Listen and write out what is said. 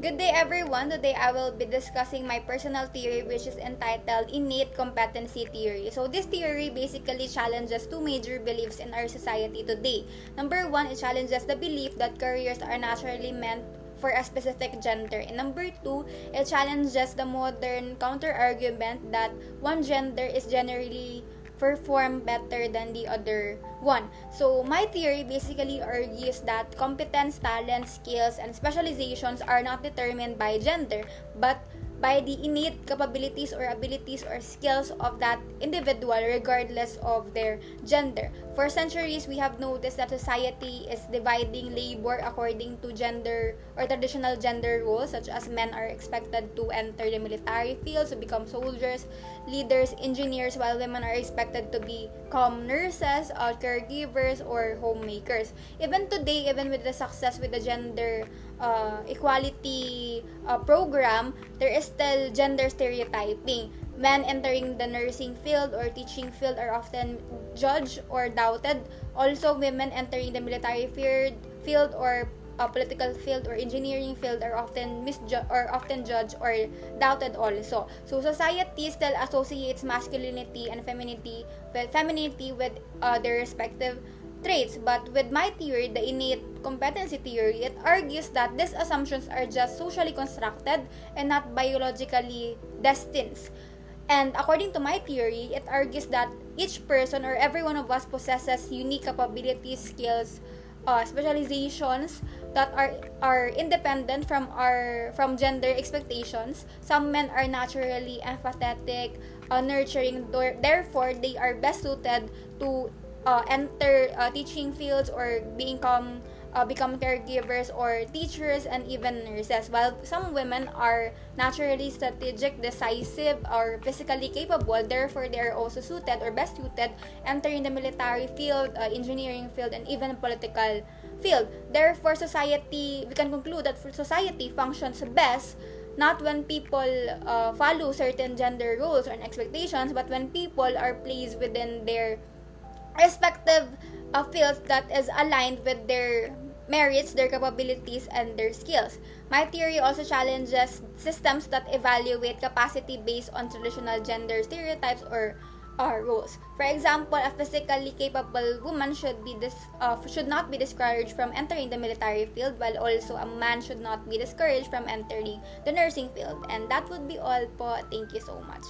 Good day everyone. Today I will be discussing my personal theory which is entitled Innate Competency Theory. So this theory basically challenges two major beliefs in our society today. Number one, it challenges the belief that careers are naturally meant for a specific gender. And number two, it challenges the modern counter-argument that one gender is generally perform better than the other one. So my theory basically argues that competence, talent, skills, and specializations are not determined by gender, but by the innate capabilities or abilities or skills of that individual regardless of their gender. For centuries, we have noticed that society is dividing labor according to gender or traditional gender roles, such as men are expected to enter the military fields to become soldiers, leaders, engineers, while women are expected to become nurses, caregivers, or homemakers. Even today, even with the success with the gender equality program, there is still gender stereotyping. Men entering the nursing field or teaching field are often judged or doubted. Also, women entering the military field or political field or engineering field are often judged or doubted also. So society still associates masculinity and femininity with their respective traits. But with my theory, the innate competency theory, it argues that these assumptions are just socially constructed and not biologically destined. And according to my theory, it argues that each person or every one of us possesses unique capabilities, skills, specializations that are independent from gender expectations. Some men are naturally empathetic, nurturing, therefore they are best suited to enter teaching fields or become caregivers or teachers and even nurses, while some women are naturally strategic, decisive, or physically capable, therefore they are also suited or best suited entering the military field, engineering field, and even political field. Therefore, we can conclude that society functions best not when people follow certain gender roles or expectations, but when people are placed within their respective fields that is aligned with their merits, their capabilities, and their skills. My theory also challenges systems that evaluate capacity based on traditional gender stereotypes or roles. For example, a physically capable woman should not be discouraged from entering the military field, while also a man should not be discouraged from entering the nursing field. And that would be all po. Thank you so much.